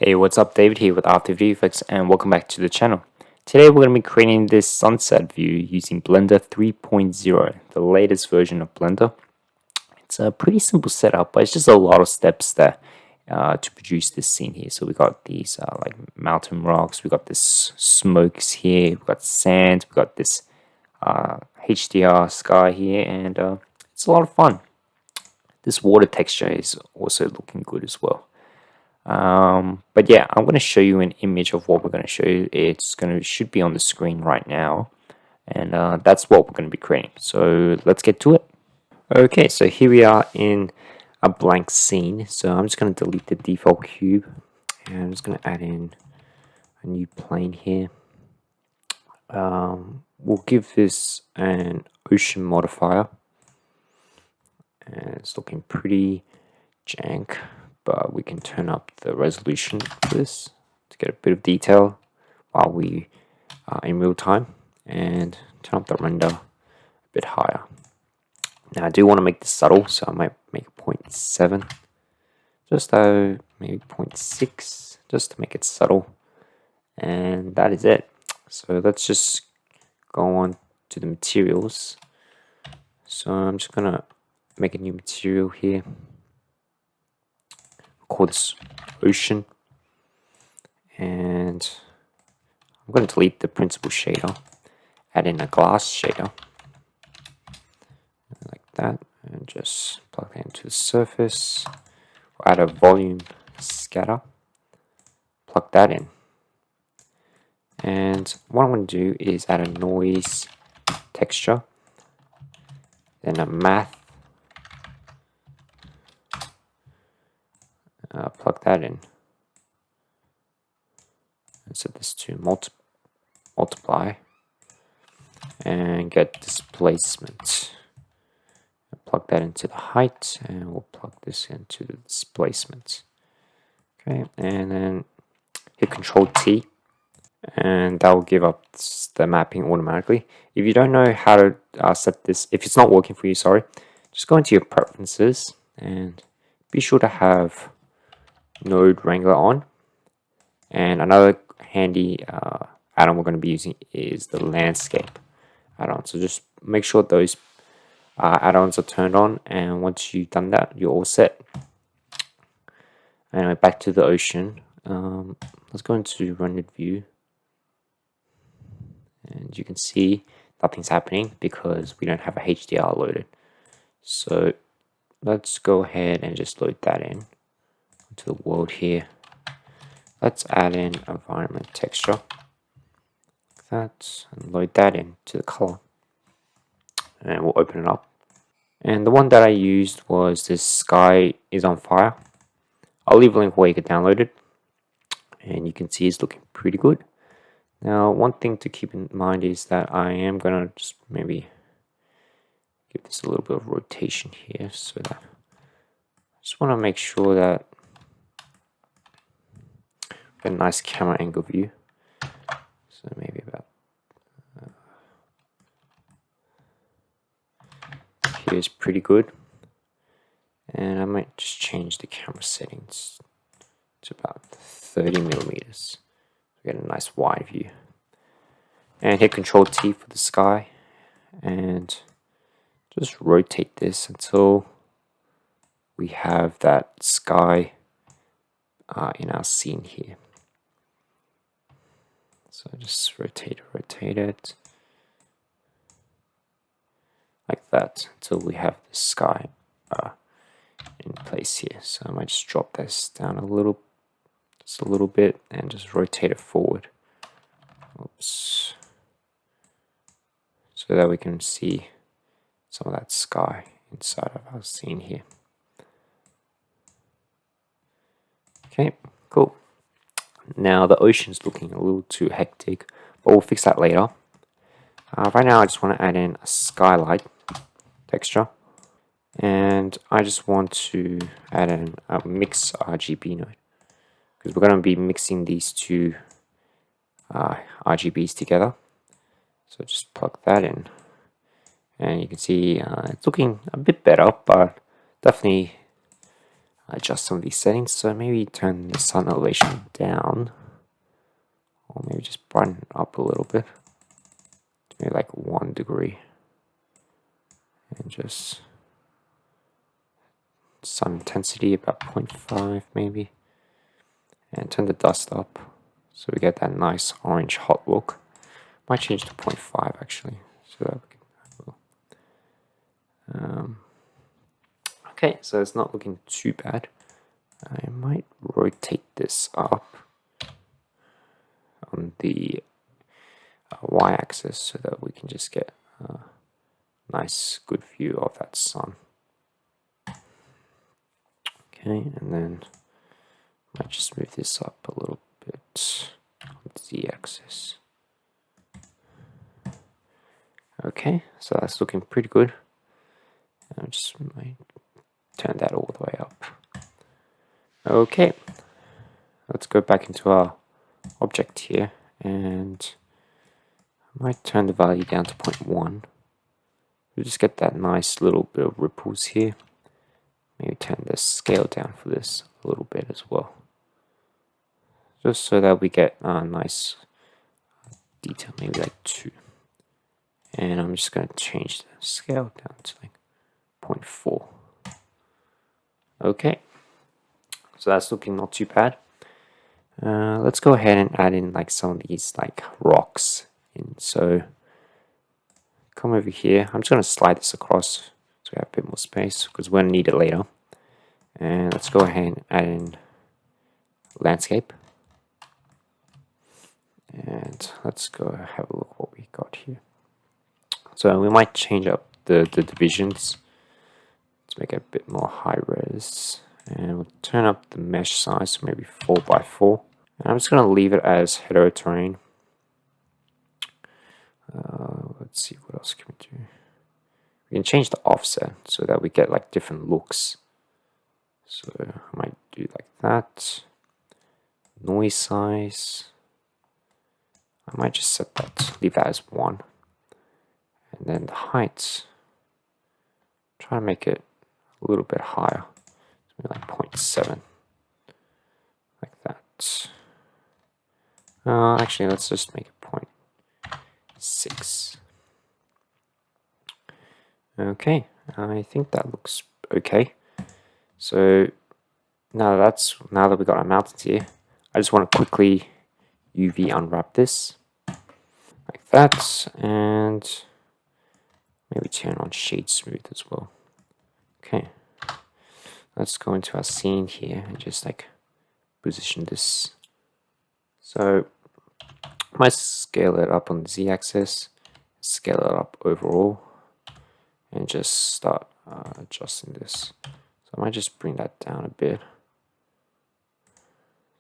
Hey, what's up? David here with After VideoFX and welcome back to the channel. Today we're going to be creating this sunset view using Blender 3.0, the latest version of Blender. It's a pretty simple setup, but it's just a lot of steps there to produce this scene here. So we got these like mountain rocks, we got this smokes here, we got sand, we got this HDR sky here, and it's a lot of fun. This water texture is also looking good as well. But yeah, I'm going to show you an image of what we're going to show you. Should be on the screen right now, and that's what we're going to be creating. So let's get to it. Okay, so here we are in a blank scene. So I'm just going to delete the default cube, and I'm just going to add in a new plane here. We'll give this an ocean modifier, and it's looking pretty jank. But we can turn up the resolution for this to get a bit of detail while we are in real time, and turn up the render a bit higher. Now I do want to make this subtle, so I might make it 0.7, just maybe 0.6, just to make it subtle, and that is it. So let's just go on to the materials. So I'm just gonna make a new material here. Call this ocean, and I'm going to delete the principal shader, add in a glass shader like that, and just plug that into the surface. We'll add a volume scatter, plug that in, and what I'm going to do is add a noise texture, then a math, plug that in, and set this to multiply, and get displacement, and plug that into the height, and we'll plug this into the displacement. Okay, and then hit Control T, and that will give up the mapping automatically. If you don't know how to set this, if it's not working for you, sorry, just go into your preferences and be sure to have Node Wrangler on. And another handy add-on we're going to be using is the landscape add-on. So just make sure those add-ons are turned on, and once you've done that, you're all set. Anyway, back to the ocean. Let's go into rendered view, and you can see nothing's happening because we don't have a HDR loaded. So let's go ahead and just load that in to the world here. Let's add in environment texture, like that, and load that into the color, and we'll open it up. And the one that I used was this sky is on fire. I'll leave a link where you can download it, and you can see it's looking pretty good. Now, one thing to keep in mind is that I am gonna just maybe give this a little bit of rotation here, so that I just want to make sure that a nice camera angle view. So maybe about here is pretty good, and I might just change the camera settings to about 30 millimeters to get a nice wide view, and hit Control T for the sky, and just rotate this until we have that sky in our scene here. So just rotate it like that until we have the sky in place here. So I might just drop this down just a little bit, and just rotate it forward. Oops. So that we can see some of that sky inside of our scene here. Okay, cool. Now the ocean's looking a little too hectic, but we'll fix that later. Right now I just want to add in a skylight texture, and I just want to add in a mix RGB node, because we're going to be mixing these two RGBs together. So just plug that in, and you can see it's looking a bit better, but definitely adjust some of these settings. So maybe turn the sun elevation down, or maybe just brighten it up a little bit, maybe like 1 degree, and just sun intensity about 0.5 maybe, and turn the dust up so we get that nice orange hot look. Might change to 0.5 actually, so that we can okay, so it's not looking too bad. I might rotate this up on the y-axis so that we can just get a nice good view of that sun. Okay, and then I might just move this up a little bit on the z-axis. Okay, so that's looking pretty good. I just might turn that all the way up. Okay, let's go back into our object here, and I might turn the value down to 0.1. We'll just get that nice little bit of ripples here. Maybe turn the scale down for this a little bit as well, just so that we get a nice detail, maybe like 2. And I'm just going to change the scale down to like 0.4. Okay, so that's looking not too bad. Let's go ahead and add in like some of these like rocks in. So come over here. I'm just going to slide this across so we have a bit more space because we're going to need it later. And let's go ahead and add in landscape. And let's go have a look what we got here. So we might change up the divisions to make it a bit more high res. And we'll turn up the mesh size to maybe 4x4. And I'm just going to leave it as hetero terrain. Let's see, what else can we do? We can change the offset so that we get like different looks. So I might do like that. Noise size, I might just set that, leave that as 1. And then the height, try to make it a little bit higher, maybe like 0.7, like that. Actually, let's just make it 0.6. Okay, I think that looks okay. So now that we got our mountains here, I just want to quickly UV unwrap this like that, and maybe turn on shade smooth as well. Okay, let's go into our scene here and just like position this. So I might scale it up on the z-axis, scale it up overall, and just start adjusting this. So I might just bring that down a bit,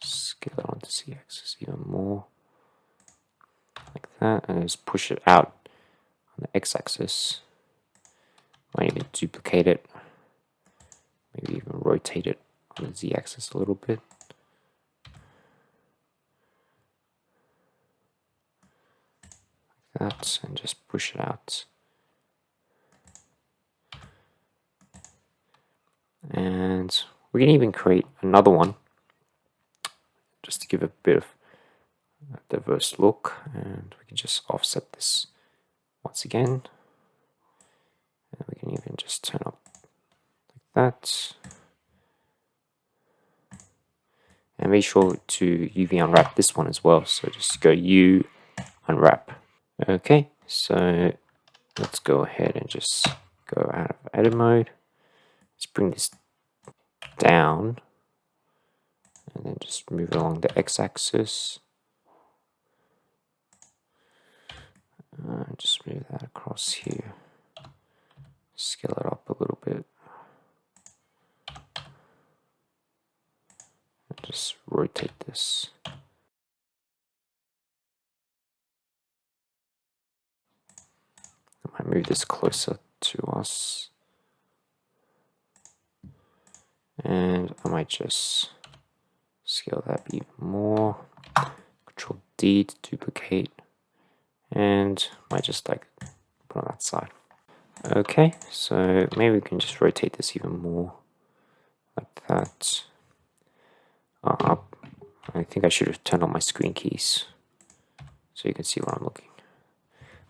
scale it on the z-axis even more, like that, and just push it out on the x-axis. Might even duplicate it, maybe even rotate it on the z-axis a little bit. Like that, and just push it out. And we can even create another one just to give a bit of a diverse look, and we can just offset this once again, and we can even just turn up like that, and make sure to UV unwrap this one as well. So just go U unwrap. Okay, so let's go ahead and just go out of edit mode. Let's bring this down and then just move it along the x-axis. Just move that across here. Scale it up a little bit. And just rotate this. I might move this closer to us. And I might just scale that even more. Control D to duplicate. And might just like put on that side. Okay, so maybe we can just rotate this even more, like that. I think I should have turned on my screen keys so you can see where I'm looking.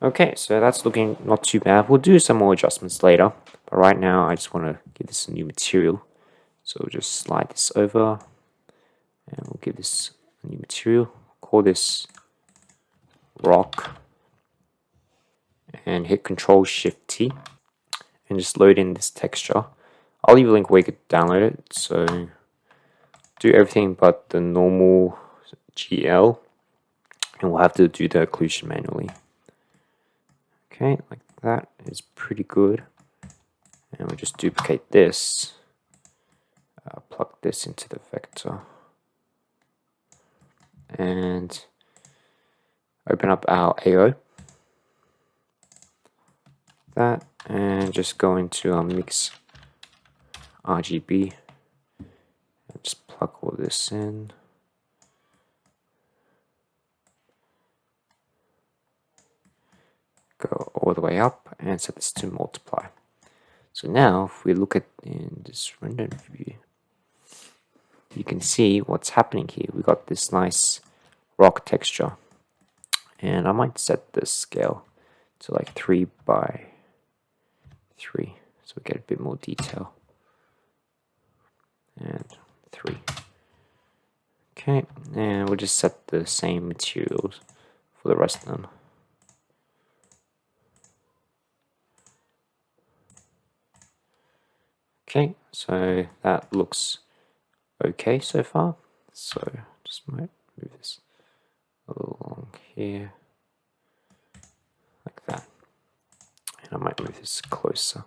Okay, so that's looking not too bad. We'll do some more adjustments later, but right now I just want to give this a new material. So we'll just slide this over and we'll give this a new material. Call this rock and hit Control-Shift-T and just load in this texture. I'll leave a link where you could download it. So do everything but the normal GL, and we'll have to do the occlusion manually. Okay, like that is pretty good. And we'll just duplicate this, plug this into the vector, and open up our AO. That, and just go into our mix RGB and just plug all this in. Go all the way up and set this to multiply. So now if we look at in this render view, you can see what's happening here. We got this nice rock texture, and I might set the scale to like 3 by 3 so we get a bit more detail, and 3. Okay, and we'll just set the same materials for the rest of them. Okay, so that looks okay so far. So just might move this a little along here, like that. And I might move this closer.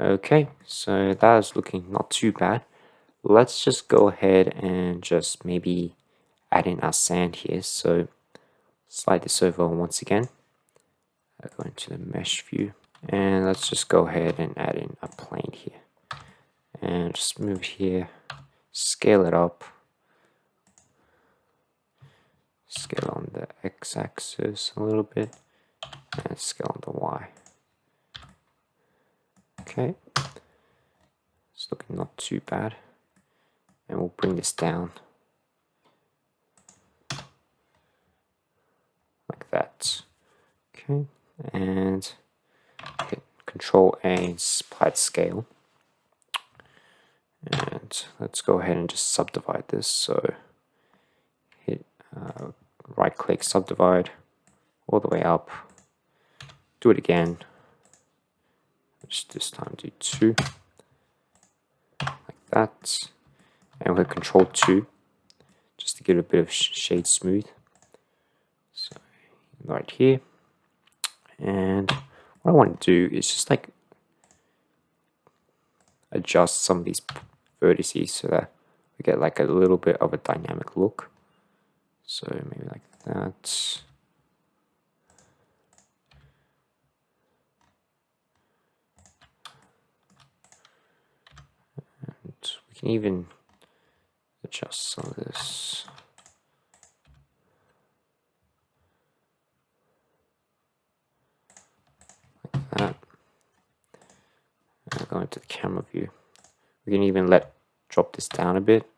Okay, so that is looking not too bad. Let's just go ahead and just maybe add in our sand here. So slide this over once again. Go into the mesh view. And let's just go ahead and add in a plane here. And just move here, scale it up, scale on the x-axis a little bit, and scale on the y. Okay, it's looking not too bad. And we'll bring this down like that. Okay, and hit Control A and split scale. And let's go ahead and just subdivide this. So hit right click, subdivide all the way up. Do it again. Just this time do 2 like that. And we'll hit Control 2 just to get a bit of shade smooth. So right here. And what I want to do is just like adjust some of these vertices so that we get like a little bit of a dynamic look. So maybe like that. And we can even adjust some of this. Like that. And go into the camera view. We can even drop this down a bit,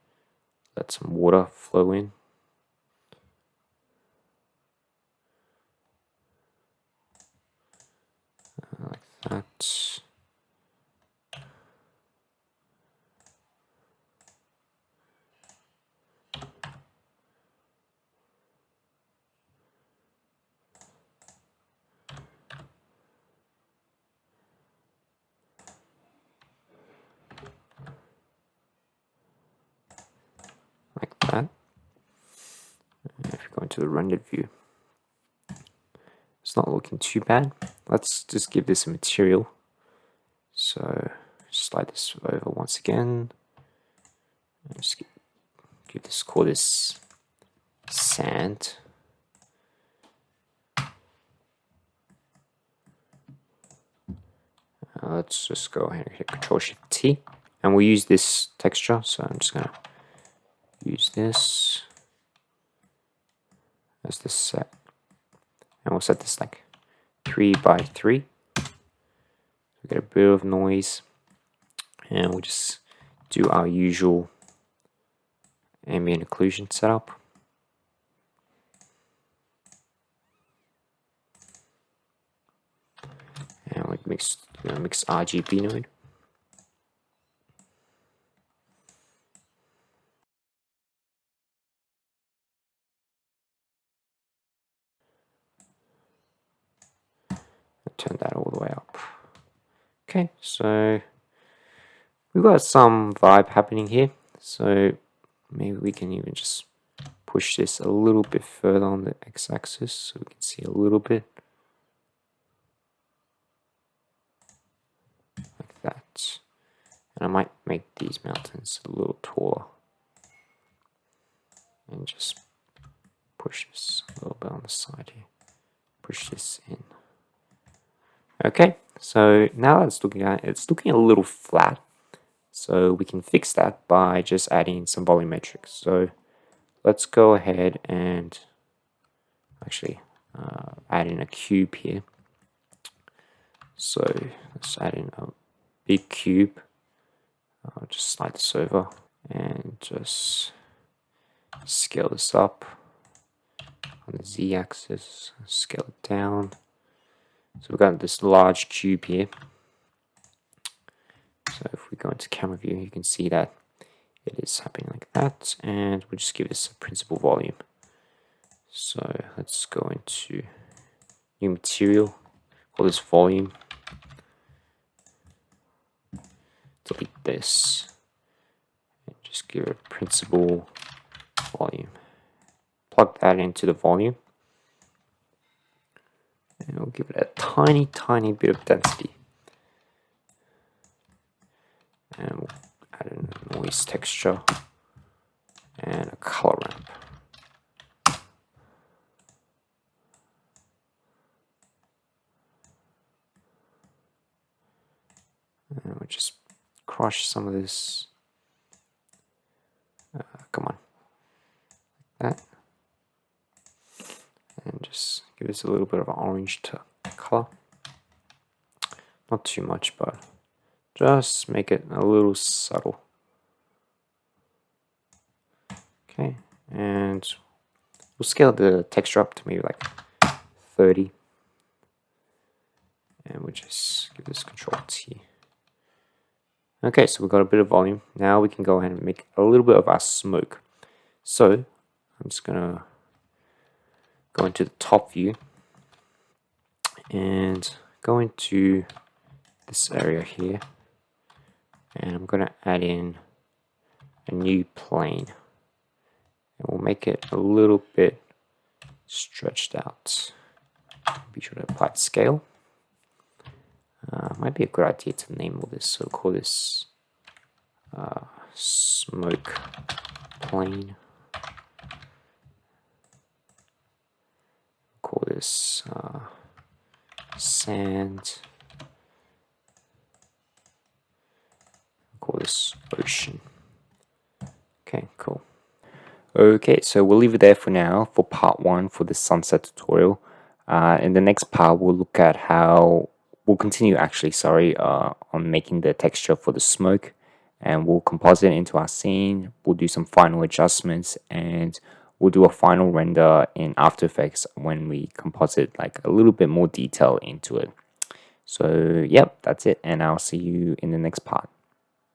let some water flow in. Like that. Like that. And if you go into the rendered view, it's not looking too bad. Let's just give this a material. So slide this over once again. And just call this sand. Let's just go ahead and hit Control-Shift-T, and we'll use this texture. So I'm just gonna use this as the set, and we'll set this like 3 by 3. We get a bit of noise. And we'll just do our usual ambient occlusion setup. And we mix RGB node. Turn that all the way up. Okay, so we've got some vibe happening here. So maybe we can even just push this a little bit further on the x-axis so we can see a little bit. Like that. And I might make these mountains a little taller. And just push this a little bit on the side here. Push this in. Okay, so now it's looking a little flat. So we can fix that by just adding some volumetric. So let's go ahead and actually add in a cube here. So let's add in a big cube. I'll just slide this over and just scale this up on the z-axis, scale it down. So we've got this large cube here. So if we go into camera view, you can see that it is happening like that, and we'll just give this a principal volume. So let's go into new material, call this volume, delete this, and just give it a principal volume. Plug that into the volume, and we'll give it a tiny bit of density. And we'll add in a noise texture and a color ramp. And we'll just crush some of this. Come on, like that. And just give this a little bit of an orange color. Not too much, but just make it a little subtle. Okay, and we'll scale the texture up to maybe like 30. And we'll just give this Control T. Okay, so we've got a bit of volume. Now we can go ahead and make a little bit of our smoke. So I'm just gonna go into the top view and go into this area here. And I'm going to add in a new plane, and we'll make it a little bit stretched out. Be sure to apply scale. Might be a good idea to name all this, so call this smoke plane. Call this sand. Call this ocean. Okay, cool. Okay, so we'll leave it there for now for part 1 for the sunset tutorial. In the next part, we'll look at how we'll continue on making the texture for the smoke, and we'll composite it into our scene. We'll do some final adjustments, and we'll do a final render in After Effects when we composite like a little bit more detail into it. So yep, that's it, and I'll see you in the next part.